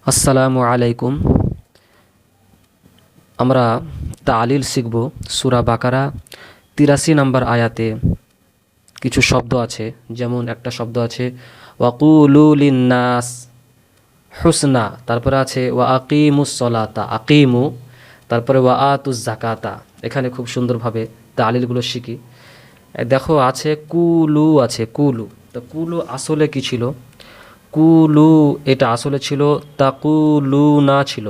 আসসালামু আলাইকুম। আমরা তালিল শিখব সূরা বাকারা ৮৩ নম্বর আয়াতে কিছু শব্দ আছে। যেমন একটা শব্দ আছে ওয়াকুলু লিন্নাস হুসনা, তারপরে আছে ওয়া আকিমুস সলাতা আকিমু, তারপরে ওয়া আতুজ জাকাতা। এখানে খুব সুন্দরভাবে তালিলগুলো শিখি। দেখো আছে কুলু, আছে কুলু। তো কুলু আসলে কি ছিল? কুলু এটা আসলে ছিল তাকুলুনা ছিল।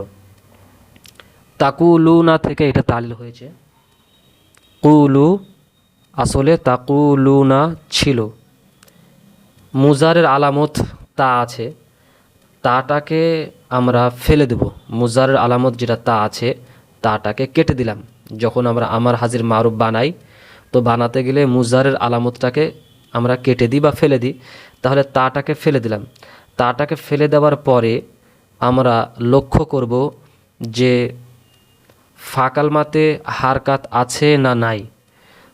তাকুলুনা থেকে এটা তালিল হয়েছে। কুলু আসলে তাকুলুনা ছিল। মুজারের আলামত তা আছে, তাটাকে আমরা ফেলে দেব। মুজারের আলামত যেটা তা আছে তাটাকে কেটে দিলাম। যখন আমরা আমার হাজির মারুফ বানাই, তো বানাতে গেলে মুজারের আলামতটাকে আমরা কেটে দিই বা ফেলে দিই। তাহলে তাটাকে ফেলে দিলাম। তাটাকে ফেলে দেওয়ার পরে আমরা লক্ষ্য করব যে ফাকালমাতে হারকাত আছে না নাই।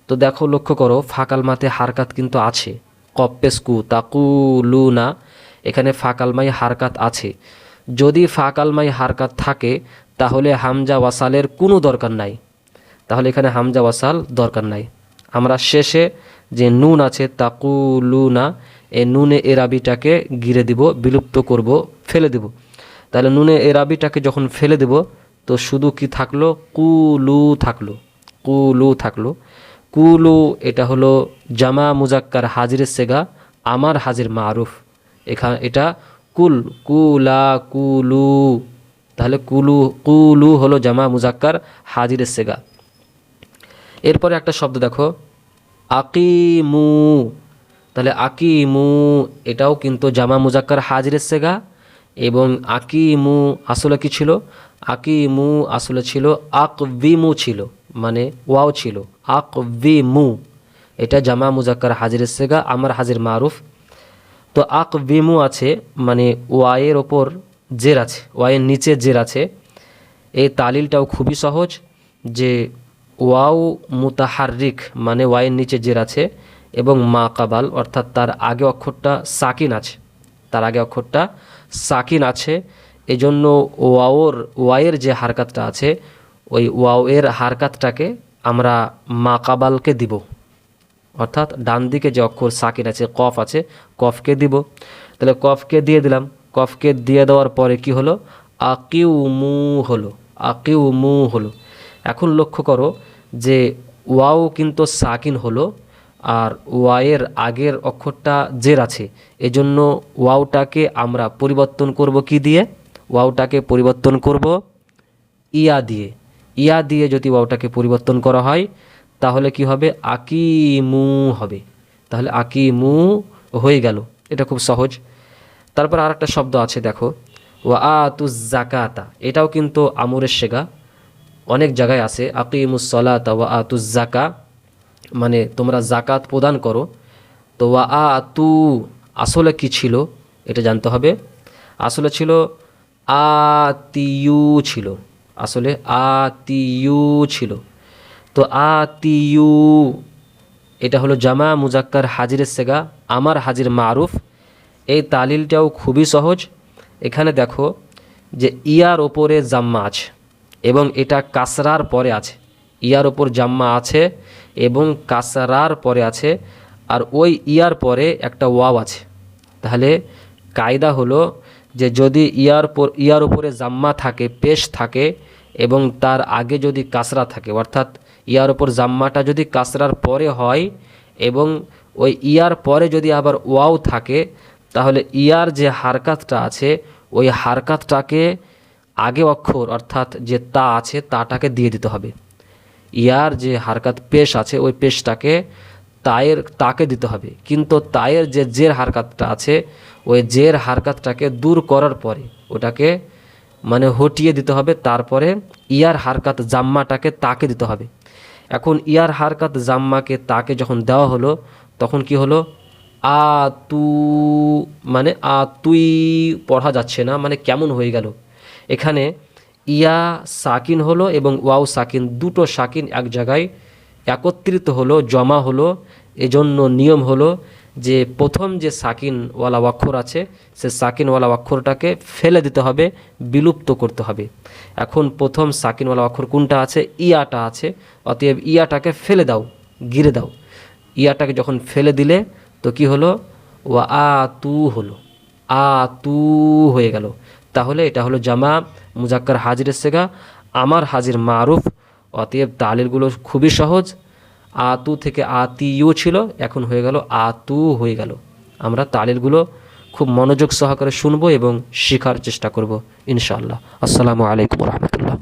তো দেখো, লক্ষ্য করো, ফাকালমাতে হারকাত কিন্তু আছে। কপ্পেস্কু তাকুলু না, এখানে ফাকালমাই হারকাত আছে। যদি ফাকালমাই হারকাত থাকে তাহলে হামজা ওয়াসালের কোনো দরকার নাই। তাহলে এখানে হামজা ওয়াসাল দরকার নাই। আমরা শেষে যে নুন আছে তাকুলু না, এই নুনে এরাবিটাকে গিরে দিব, বিলুপ্ত করব, ফেলে দেব। তাহলে নুনে এরাবিটাকে যখন ফেলে দেব তো শুধু কি থাকলো? কুলু থাকলো। কুলু থাকলো। কুলু এটা হলো জামা মুজাক্কার হাজিরের সেগা, আমার হাজির মারুফ। এটা কুল, কুলা কুলু। তাহলে কুলু কুলু হলো জামা মুজাক্কার হাজিরের সেগা। এরপরে একটা শব্দ দেখো আকিমু। তাহলে আকিমু এটাও কিন্তু জামা মুজাক্কার হাজিরের সেগা। এবং আকিমু আসলে কি ছিল? আকিমু আসলে ছিল আকবিমু ছিল, মানে ওয়াও ছিল। আকবিমু এটা জামা মুজাক্কার হাজিরের সেগা, আমার হাজির মারুফ। তো আকবিমু আছে মানে ওয়াইয়ের ওপর জের আছে, ওয়াইয়ের নিচে জের আছে। এই তালিলটাও খুবই সহজ, যে ওয়াও মুতাহারিক মানে ওয়াইয়ের নিচে জের আছে এবং মা কাবাল অর্থাৎ তার আগে অক্ষরটা সাকিন আছে, তার আগে অক্ষরটা সাকিন আছে। এজন্য ওয়াইয়ের যে হারকাতটা আছে ওই ওয়াওয়ের হারকাতটাকে আমরা মা কাবালকে দিব, অর্থাৎ ডান দিকে যে অক্ষর সাকিন আছে কফ আছে, কফকে দিব। তাহলে কফকে দিয়ে দিলাম। কফকে দিয়ে দেওয়ার পরে কি হলো? আকিউমু হলো। আকিউমু হলো। এখন লক্ষ্য করো যে ওয়াও কিন্তু সাকিন হলো আর ওয়াইয়ের আগের অক্ষরটা জের আছে। এজন্য ওয়াওটাকে আমরা পরিবর্তন করব কি দিয়ে? ওয়াওটাকে পরিবর্তন করব ইয়া দিয়ে। ইয়া দিয়ে যদি ওয়াওটাকে পরিবর্তন করা হয় তাহলে কি হবে? আকিমু হবে। তাহলে আকিমু হয়ে গেল। এটা খুব সহজ। তারপর আর একটা শব্দ আছে দেখো ওয়া আতুজ জাকাতা। এটাও কিন্তু আমরের শেগা, অনেক জায়গায় আছে আকিমুস সলাতা ওয়া আতুজ জাকা, মানে তোমরা জাকাত প্রদান করো। তো ওয়া আতু আসলে কি ছিল এটা জানতে হবে। আসলে ছিল আতিয়ু ছিল, আসলে আতিয়ু ছিল। তো আতিয়ু এটা হলো জামা মুজাক্কার হাজিরের সেগা, আমার হাজির মারুফ। এই তালিলটাও খুবই সহজ। এখানে দেখো যে ইয়ার ওপরে জাম্মা আছে এবং এটা কাসরার পরে আছে। ইয়ার ওপর জাম্মা আছে এবং কাসরার পরে আছে, আর ওই ইয়ার পরে একটা ওয়াও আছে। তাহলে কায়দা হলো যে যদি ইয়ার উপরে জাম্মা থাকে, পেশ থাকে এবং তার আগে যদি কাসরা থাকে, অর্থাৎ ইয়ার ওপর জাম্মাটা যদি কাসরার পরে হয় এবং ওই ইয়ার পরে যদি আবার ওয়াও থাকে, তাহলে ইয়ার যে হারকাতটা আছে ওই হারকাতটাকে আগে অক্ষর অর্থাৎ যে তা আছে তাটাকে দিয়ে দিতে হবে। ইয়ার যে হারকাত পেশ আছে ওই পেশটাকে তাকে দিতে হবে, কিন্তু তায়ের যে জের হারকাতটা আছে ওই জের হারকাতটাকে দূর করার পরে ওটাকে মানে হটিয়ে দিতে হবে। তারপরে ইয়ার হারকাত জাম্মাটাকে তাকে দিতে হবে। এখন ইয়ার হারকাত জাম্মাকে তাকে যখন দেওয়া হলো তখন কি হলো? আতু মানে আতুই পড়া যাচ্ছে না, মানে কেমন হয়ে গেল। এখানে ইয়া সাকিন হলো এবং ওয়াও সাকিন, দুটো সাকিন এক জায়গায় একত্রিত হলো, জমা হলো। এজন্য নিয়ম হলো যে প্রথম যে সাকিনওয়ালা অক্ষর আছে সে সাকিনওয়ালা অক্ষরটাকে ফেলে দিতে হবে, বিলুপ্ত করতে হবে। এখন প্রথম সাকিনওয়ালা অক্ষর কোনটা আছে? ইয়াটা আছে, অতএব ইয়াটাকে ফেলে দাও, গিরে দাও। ইয়াটাকে যখন ফেলে দিলে তো কি হলো? ওয়া আ তু হলো, আ তু হয়ে গেল। তাহলে এটা হলো জামা মুজাক্কার হাজিরের সেগা, আমার হাজির মারুফ। অতএব তালিলগুলো খুবই সহজ। আতু থেকে আতিউ ছিল, এখন হয়ে গেল আতু হয়ে গেল। আমরা তালিলগুলো খুব মনোযোগ সহকারে শুনবো এবং শেখার চেষ্টা করব ইনশাআল্লাহ। আসসালামু আলাইকুম রহমতুল্লাহ।